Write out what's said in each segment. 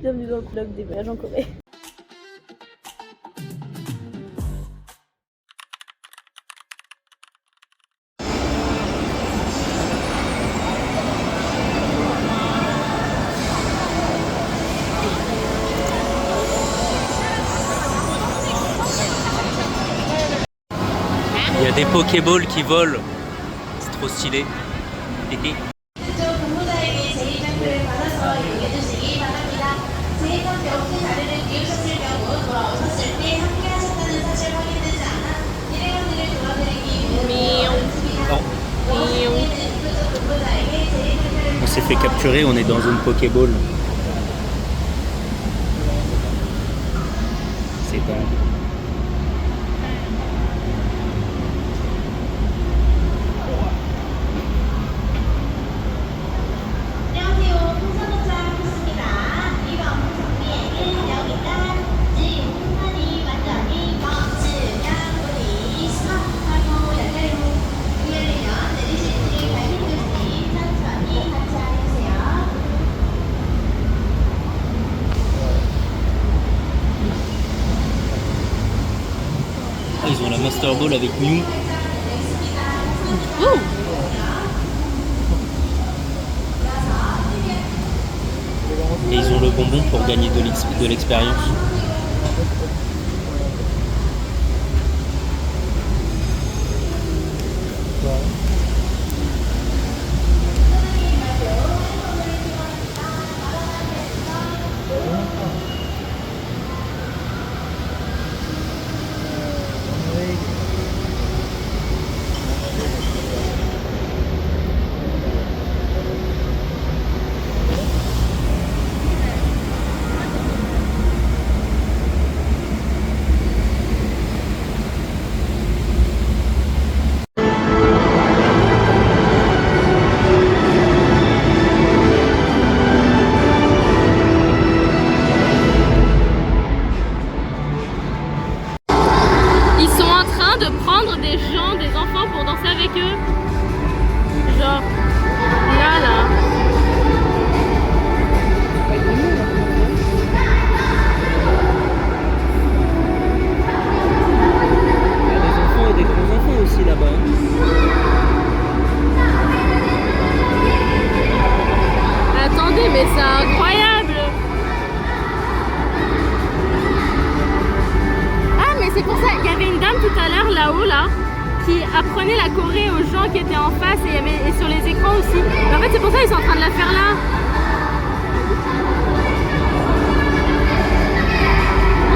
Bienvenue dans le vlog des voyages en Corée. Il y a des Pokéballs qui volent. C'est trop stylé. Hihi. On s'est fait capturer, on est dans une Pokéball. C'est pas... Ils ont la Master Ball avec Mew. Et ils ont le bonbon pour gagner de l'expérience. Des enfants pour danser avec eux, genre là. Il y a des enfants et des grands enfants aussi là-bas. Attendez, mais c'est incroyable. Ah, mais c'est pour ça, il y avait une dame tout à l'heure là-haut là qui apprenait la Corée aux gens qui étaient en face et sur les écrans aussi. Mais en fait c'est pour ça qu'ils sont en train de la faire là.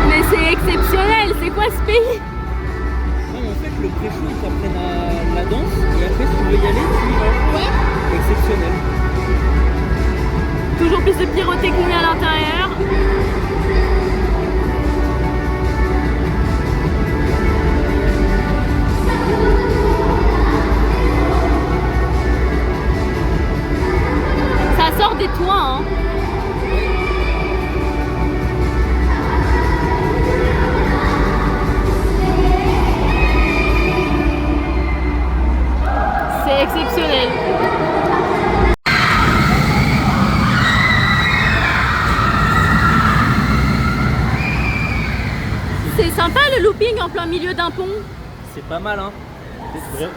Mais c'est exceptionnel, c'est quoi ce pays? Non, en fait le pré-show ils t'apprennent la danse et après si tu veux y aller tu y vas. Ouais. Exceptionnel. Toujours plus de pyrotechnie à l'intérieur. Ça sort des toits, hein. C'est exceptionnel. C'est sympa le looping en plein milieu d'un pont. C'est pas mal, hein.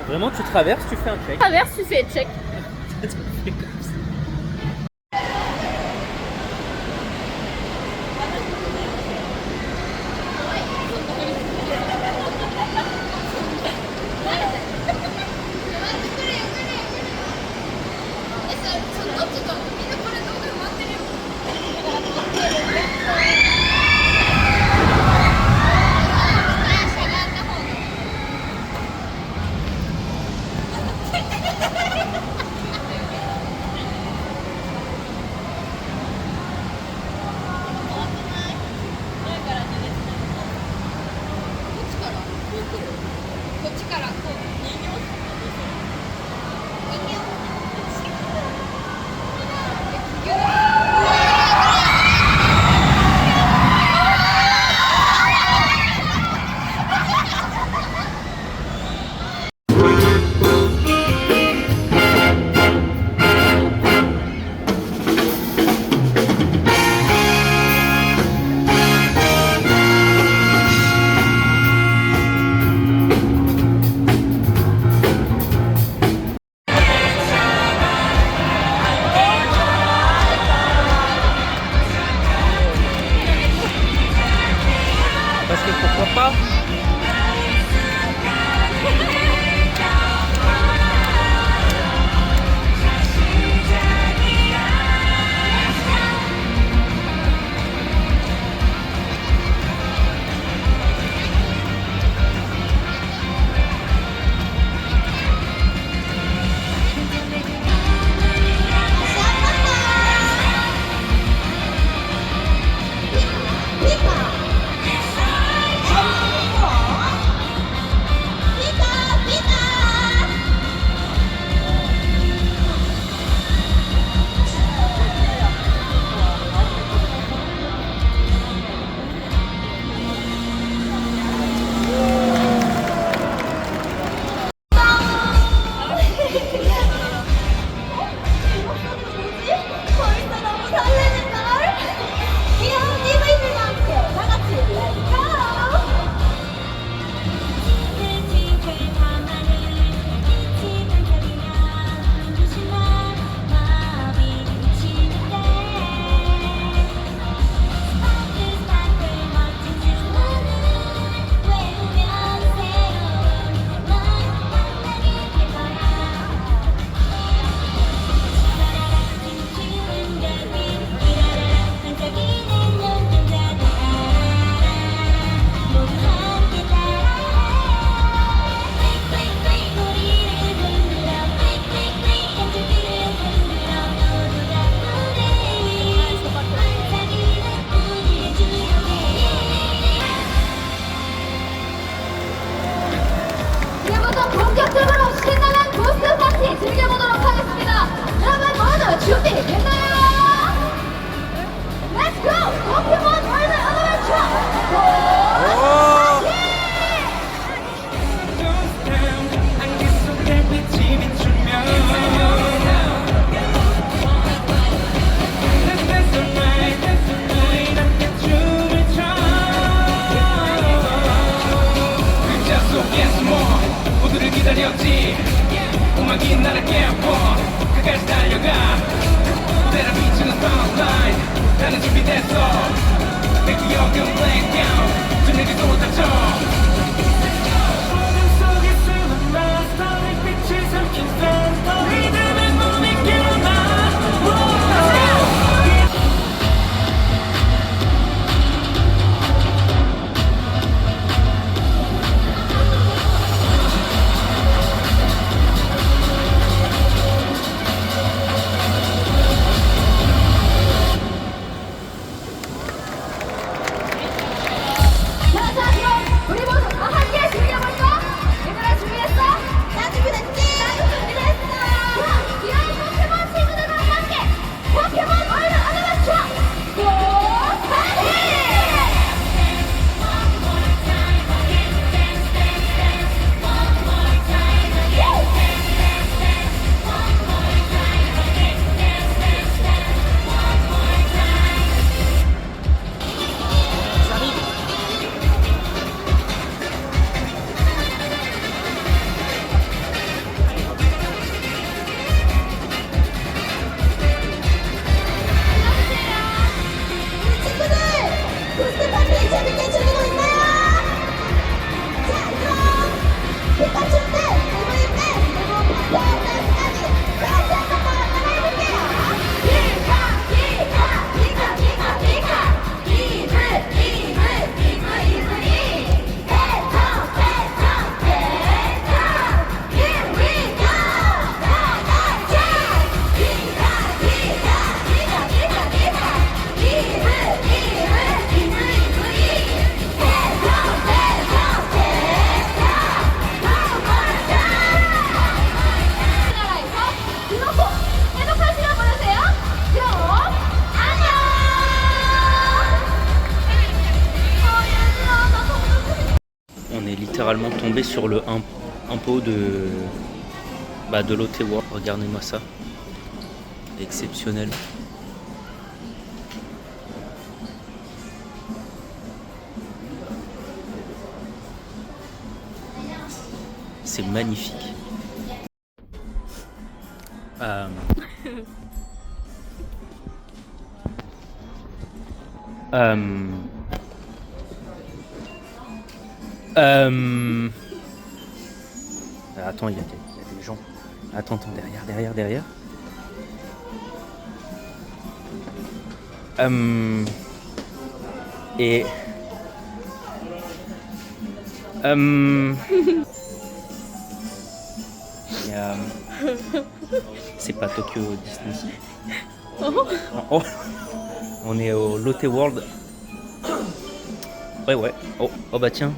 Vraiment tu traverses, tu fais un check. Tu traverses, tu fais check. que pourquoi pas. 벌써 너무 설레는걸? 귀여운 이브이들과 함께 다 같이 렛츠고! 이제부터 본격적으로 신나는 부스 파티 즐겨보도록 하겠습니다. 여러분 모두 준비됐나요? Let's go! 포켓몬 월드 어드벤처! 안개 속 달빛이 비추면 That's alright, that's alright 함께 춤을 춰 글자 속에 숨어 모두를 기다렸지 음악이 나를 깨워 끝까지 달려가 무대를 비추는 spotlight 나는 준비됐어 내 기억은 blank out 좀 내게 쏟아져 어둠 속에 숨은 마스터의 빛을 삼킨 센터 리듬의 몸이 깨어나 자, 그럼 우리 모두 다 함께 즐겨볼까? 얘들아 준비했어? 나 준비됐지? 나도 준비됐어! 그럼 귀여운 포켓몬 친구들과 함께 포켓몬 월드 어드벤처! 고 파티! 우리 친구들! 부스 파티 재밌게 즐기고 있나요? 자, 그럼 피카츄 때, 이브이 때, 그리고 파이어 댄스까지 다시 한번 따라해볼게요. 피카, 피카, 피카, 피카, 피카. 이브, 이브, 이브, 이브, 이. 패턴, 패턴, 패턴. Here we go! 다 같이! 피카, 피카, 피카, 피카, 피카. 이브, 이브, 이브, 이브, 이. 패턴, 패턴, 패턴. 나라에서 즐겁고 행복한 시간 보내세요. 그럼 안녕. 얘들아, 나 너무 On est littéralement tombé sur le impôt de l'Ottawa. Regardez-moi ça. Exceptionnel. C'est magnifique. Attends, il y a des gens. Attends, derrière. Et... il y a... C'est pas Tokyo Disney. Oh. On est au Lotte World. Ouais. Oh bah tiens.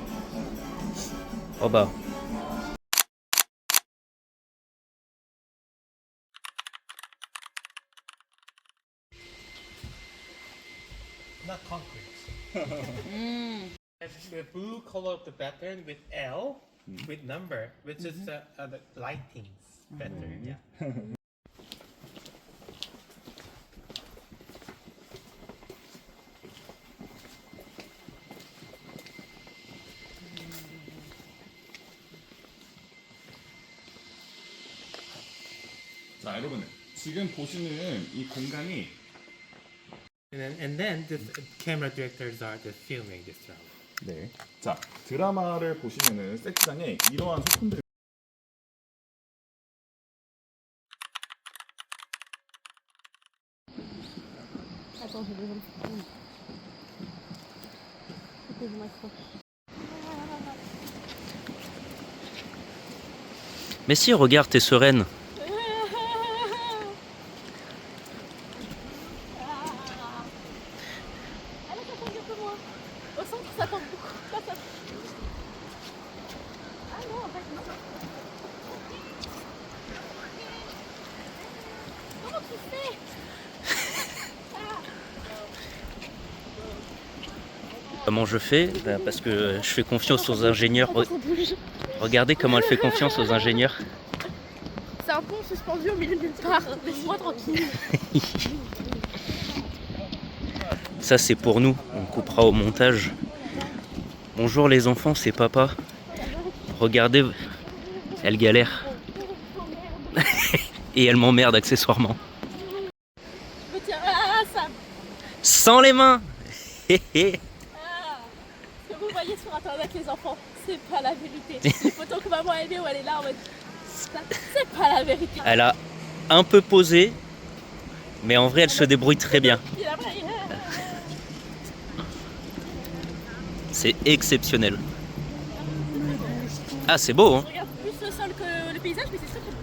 Oh bah. Not concrete. The blue color of the pattern with L with number, which is the lightings pattern. Yeah. 자, 여러분 지금 보시는 이 공간이 And then the camera directors are just filming this drama. 네. 자, 드라마를 보시면은 세트장에 이러한 소품들이 Attends, j'ai besoin de secondes. C'était du macro. Mais si, regarde, t'es sereine. Allez, ça tombe un peu moins. Au centre, ça tombe beaucoup. Là, ça... Ah non, en fait, non. Comment tu fais? Comment je fais? Bah, parce que je fais confiance aux ingénieurs. Regardez comment elle fait confiance aux ingénieurs. C'est un pont suspendu au milieu de nulle part. Laisse-moi tranquille. Ça c'est pour nous, on coupera au montage. Bonjour les enfants, c'est papa. Regardez, elle galère. Et elle m'emmerde accessoirement. Je me tiens. Ah, ça. Sans les mains. Ah. Ce que vous voyez sur internet, les enfants, c'est pas la vérité. Les photos que maman a aimées où elle est là en mode. Ça, c'est pas la vérité. Elle a un peu posé, mais en vrai elle se débrouille très bien. Puis après, C'est exceptionnel. Ah c'est beau hein. je regarde plus le sol que le paysage, mais c'est très très beau.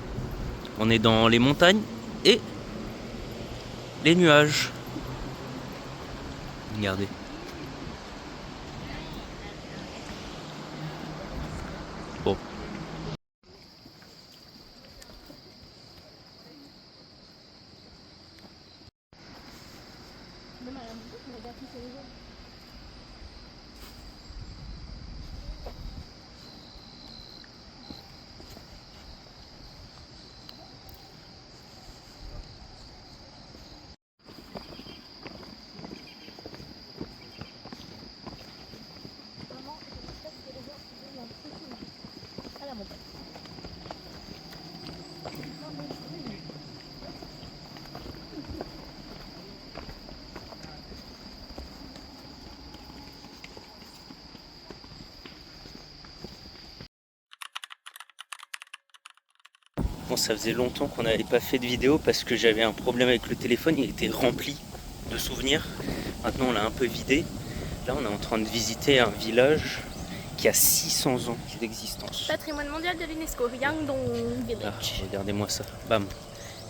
On est dans les montagnes et les nuages. Regardez. Bon. Bon, ça faisait longtemps qu'on n'avait pas fait de vidéo parce que j'avais un problème avec le téléphone, il était rempli de souvenirs. Maintenant on l'a un peu vidé. Là on est en train de visiter un village qui a 600 ans d'existence. Patrimoine mondial de l'UNESCO, Yangdong Ah, Village. regardez-moi ça, bam,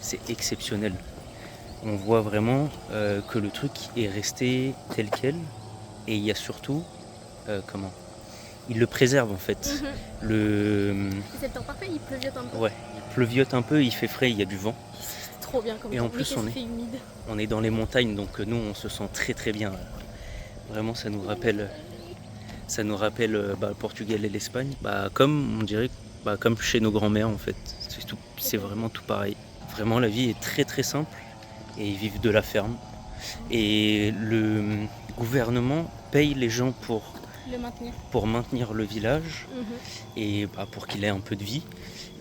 c'est exceptionnel. On voit vraiment que le truc est resté tel quel et il y a surtout, comment, il le préserve en fait. C'est le temps parfait, il pleuviote un peu. Ouais, il pleuviote un peu, il fait frais, il y a du vent. C'est trop bien comme Et temps. en plus, Mais on qu'est-ce qu'il fait humide. On est dans les montagnes, donc nous on se sent très très bien. Vraiment ça nous rappelle le Portugal et l'Espagne. Comme on dirait, comme chez nos grands-mères en fait. C'est vraiment tout pareil. Vraiment la vie est très très simple et ils vivent de la ferme. Et le gouvernement paye les gens pour Le maintenir. pour maintenir le village Mhm. et bah, pour qu'il ait un peu de vie.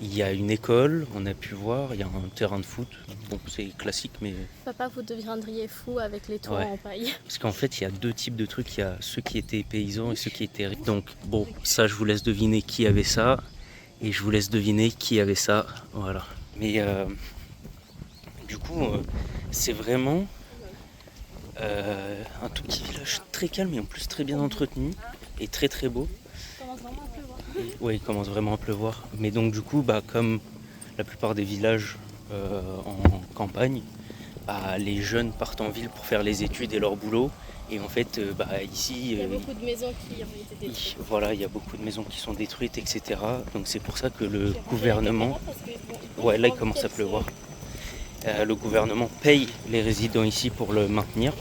Il y a une école, on a pu voir, il y a un terrain de foot. Bon, c'est classique, mais Papa, vous deviendriez fou avec les toits Ouais. en paille. parce qu'en fait, il y a deux types de trucs. Il y a ceux qui étaient paysans et ceux qui étaient riches. Donc, bon, ça, je vous laisse deviner qui avait ça. Et je vous laisse deviner qui avait ça. Voilà. Mais du coup, c'est vraiment un tout petit village très calme et en plus très bien entretenu et très très beau. Ça commence vraiment à pleuvoir. Oui, il commence vraiment à pleuvoir. Mais donc, du coup, bah, comme la plupart des villages en campagne, bah, les jeunes partent en ville pour faire les études et leur boulot. Et en fait, bah, ici, Il y a beaucoup de maisons qui ont été détruites. voilà, il y a beaucoup de maisons qui sont détruites, etc. Donc c'est pour ça que le gouvernement, ouais, là il commence à pleuvoir. Le gouvernement paye les résidents ici pour le maintenir.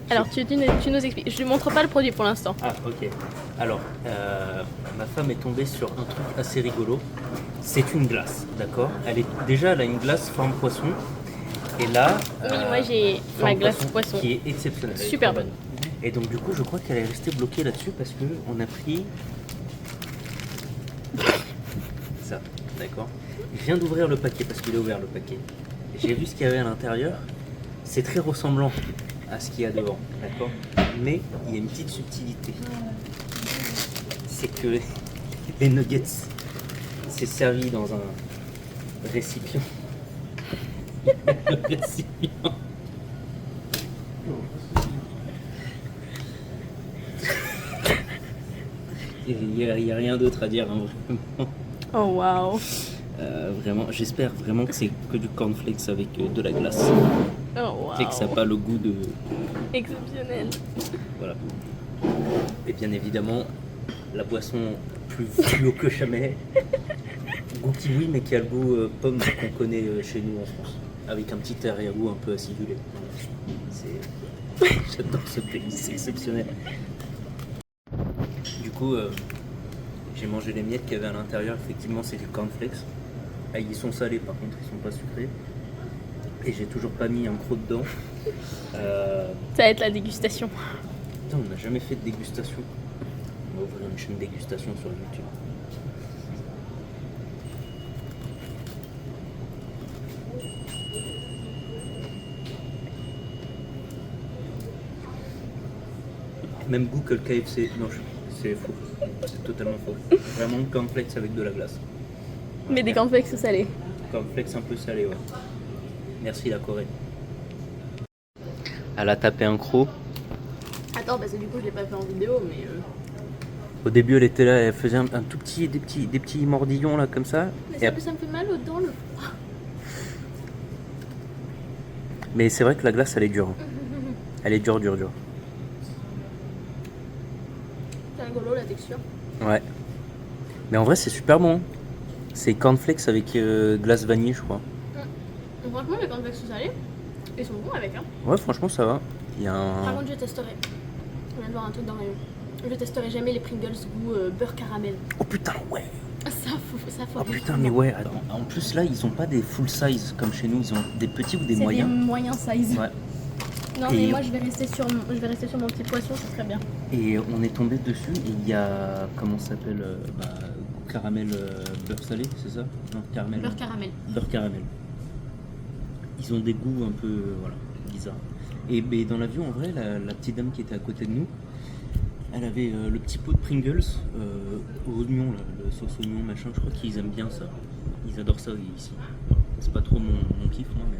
Alors tu nous expliques. Je ne montre pas le produit pour l'instant. Ah ok. Alors, ma femme est tombée sur un truc assez rigolo. C'est une glace, d'accord. Elle a une glace forme poisson. Et là, Oui, moi j'ai forme ma glace poisson. qui est exceptionnelle. Elle est Super très bonne. Et donc du coup, je crois qu'elle est restée bloquée là-dessus parce que on a pris ça, d'accord. Je viens d'ouvrir le paquet parce qu'il est ouvert le paquet. J'ai vu ce qu'il y avait à l'intérieur. C'est très ressemblant à ce qu'il y a devant, d'accord. Mais il y a une petite subtilité. C'est que les nuggets, c'est servi dans un récipient. Le récipient. Il n'y a rien d'autre à dire, hein, vraiment. Oh waouh. Vraiment, j'espère vraiment que c'est que du cornflakes avec de la glace. Oh Et que ça n'a waouh. pas le goût de... Exceptionnel. Voilà. Et bien évidemment, la boisson plus fluo que jamais. Goût kiwi, mais qui a le goût pomme qu'on connaît chez nous en France. Avec un petit arrière-goût un peu acidulé. C'est... J'adore ce pays, c'est exceptionnel. Du coup, j'ai mangé les miettes qu'il y avait à l'intérieur. Effectivement, c'est du cornflakes. Ah, ils sont salés par contre, ils sont pas sucrés. Et j'ai toujours pas mis un croc dedans. Ça va être la dégustation. Putain, on n'a jamais fait de dégustation. On va ouvrir une chaîne de dégustation sur YouTube. Même goût que le KFC. Non, c'est faux. C'est totalement faux. Vraiment cornflakes avec de la glace. Mais des cornflakes salés. Cornflakes un peu salé, ouais. Merci la Corée. Elle a tapé un croc. Attends, parce que du coup je l'ai pas fait en vidéo, mais Au début, elle était là, elle faisait un tout petit, des petits mordillons là comme ça. mais Et ça me fait mal aux dents le froid. Mais c'est vrai que la glace, elle est dure. hein. Elle est dure. C'est rigolo la texture. Ouais. Mais en vrai, c'est super bon. C'est cornflakes avec glace vanille, je crois. Donc, franchement, les cornflakes salés, ils sont bons avec. Hein. Ouais, franchement, ça va. Il y a Par un... contre, je testerai. On vient de voir un truc dans le rayon. Je testerai jamais les Pringles goût beurre caramel. Oh putain, ouais. Ça faut. Oh putain, mais ouais. Attends. En plus, là, ils ont pas des full size comme chez nous. Ils ont des petits ou des C'est moyens. des moyens size. Ouais. Non, Et- mais moi je vais rester sur mon petit poisson, c'est très bien. Et on est tombé dessus et il y a... Comment ça s'appelle caramel beurre salé, c'est ça? Non, caramel. Beurre caramel. Beurre caramel. Ils ont des goûts un peu voilà, bizarres. Et mais dans l'avion, en vrai, la petite dame qui était à côté de nous, elle avait le petit pot de Pringles au oignon, là, le sauce oignon, machin. Je crois qu'ils aiment bien ça. Ils adorent ça ici. C'est pas trop mon kiff, moi, mais...